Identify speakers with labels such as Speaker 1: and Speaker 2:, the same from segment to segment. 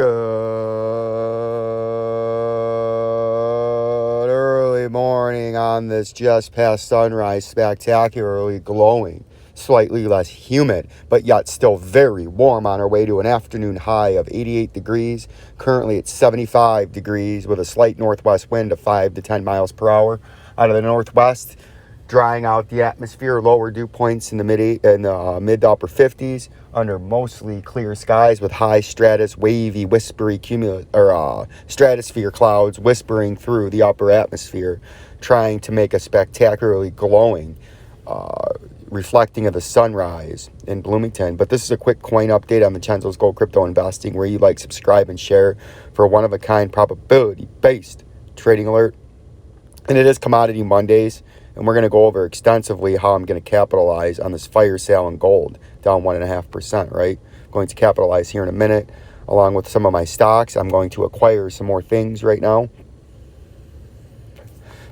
Speaker 1: Good early morning on this just past sunrise, spectacularly glowing, slightly less humid, but yet still very warm on our way to an afternoon high of 88 degrees. Currently it's 75 degrees with a slight northwest wind of 5 to 10 miles per hour out of the northwest, drying out the atmosphere, lower dew points in the mid to upper 50s under mostly clear skies with high stratus, wavy, whispery stratosphere clouds whispering through the upper atmosphere, trying to make a spectacularly glowing reflecting of the sunrise in Bloomington. But this is a quick coin update on Vincenzo's Gold Crypto Investing, where you like, subscribe, and share for a one-of-a-kind probability-based trading alert. And it is Commodity Mondays, and we're going to go over extensively how I'm going to capitalize on this fire sale in gold, down 1.5%, right? I'm going to capitalize here in a minute, along with some of my stocks. I'm going to acquire some more things right now.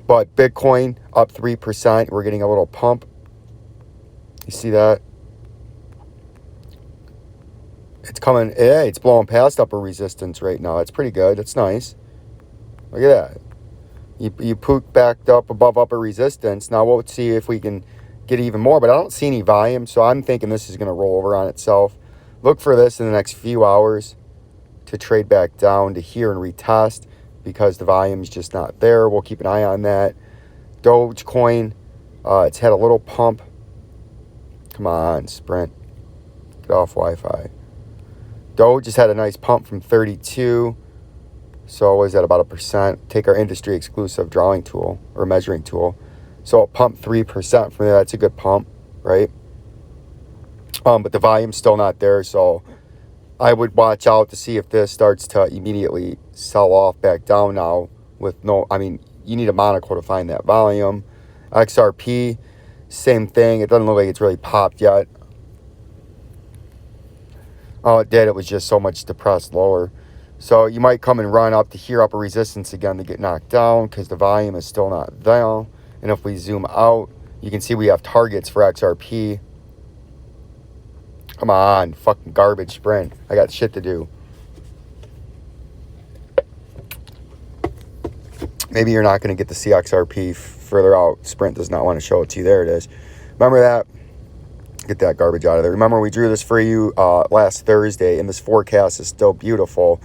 Speaker 1: But Bitcoin up 3%. We're getting a little pump. You see that? It's coming. Yeah, it's blowing past upper resistance right now. That's pretty good. That's nice. Look at that. You pooped backed up above upper resistance. Now we'll see if we can get even more, but I don't see any volume, so I'm thinking this is going to roll over on itself. Look for this in the next few hours to trade back down to here and retest because the volume's just not there. We'll keep an eye on that. Doge coin, it's had a little pump. Come on, Sprint. Get off Wi-Fi. Doge just had a nice pump from 32. So was that about 1%? Take our industry exclusive drawing tool or measuring tool. So it pumped 3% from there. That's a good pump, right? But the volume's still not there. So I would watch out to see if this starts to immediately sell off back down now with no, you need a monocle to find that volume. XRP, same thing. It doesn't look like it's really popped yet. Oh, it did. It was just so much depressed lower. So you might come and run up to here, upper resistance again to get knocked down because the volume is still not down. And if we zoom out, you can see we have targets for XRP. Come on, fucking garbage Sprint. I got shit to do. Maybe you're not going to get to see XRP further out. Sprint does not want to show it to you. There it is. Remember that? Get that garbage out of there. Remember, we drew this for you last Thursday, and this forecast is still beautiful.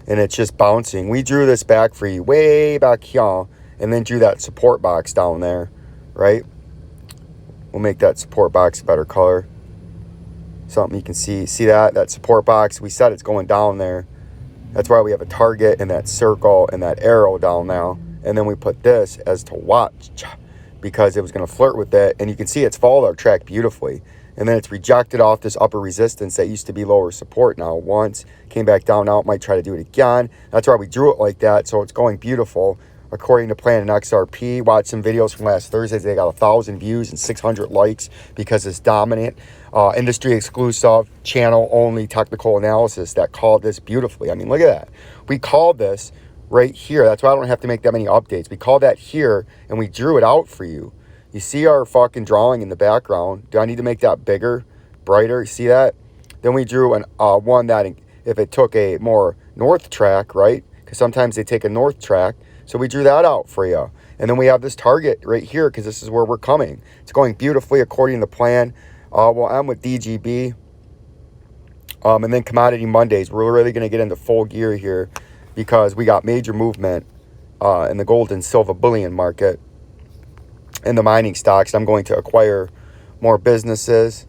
Speaker 1: And it's just bouncing. We drew this back for you way back here and then drew that support box down there, right? We'll make that support box a better color. Something you can see. See that? That support box. We said it's going down there. That's why we have a target and that circle and that arrow down now. And then we put this as to watch because it was going to flirt with that. And you can see it's followed our track beautifully. And then it's rejected off this upper resistance that used to be lower support now once. Came back down now. It might try to do it again. That's why we drew it like that. So it's going beautiful according to plan in XRP. Watch some videos from last Thursday. They got 1,000 views and 600 likes because it's dominant. Industry exclusive, channel only technical analysis that called this beautifully. Look at that. We called this right here. That's why I don't have to make that many updates. We called that here and we drew it out for you. You see our fucking drawing in the background. Do I need to make that bigger, brighter? You see that? Then we drew an one that if it took a more north track, right? Because sometimes they take a north track. So we drew that out for you. And then we have this target right here because this is where we're coming. It's going beautifully according to plan. We'll end with DGB. And then Commodity Mondays. We're really going to get into full gear here because we got major movement in the gold and silver bullion market. In the mining stocks, I'm going to acquire more businesses.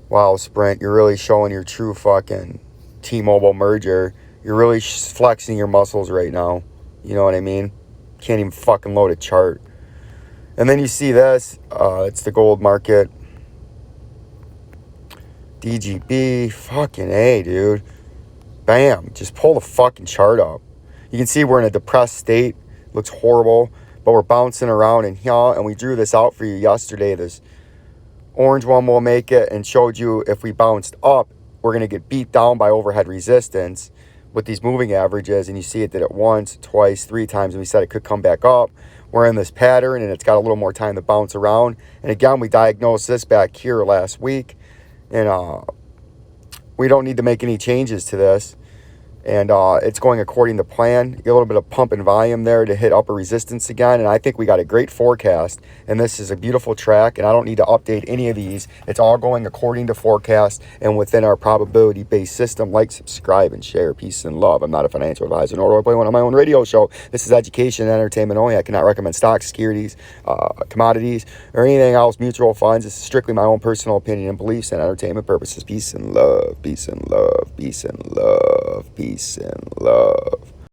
Speaker 1: Wow, Sprint, you're really showing your true fucking T-Mobile merger. You're really flexing your muscles right now. You know what I mean? Can't even fucking load a chart. And then you see this. It's the gold market. DGB. Fucking A, dude. Bam. Just pull the fucking chart up. You can see we're in a depressed state. Looks horrible. But we're bouncing around in here, and we drew this out for you yesterday. This orange one will make it and showed you if we bounced up, we're going to get beat down by overhead resistance with these moving averages. And you see it did it once, twice, 3 times, and we said it could come back up. We're in this pattern, and it's got a little more time to bounce around. And again, we diagnosed this back here last week, and we don't need to make any changes to this. And it's going according to plan. Get a little bit of pump and volume there to hit upper resistance again. And I think we got a great forecast. And this is a beautiful track. And I don't need to update any of these. It's all going according to forecast and within our probability-based system. Like, subscribe, and share. Peace and love. I'm not a financial advisor, nor do I play one on my own radio show. This is education and entertainment only. I cannot recommend stocks, securities, commodities, or anything else, mutual funds. This is strictly my own personal opinion and beliefs and entertainment purposes. Peace and love. Peace and love. Peace and love. Peace and love.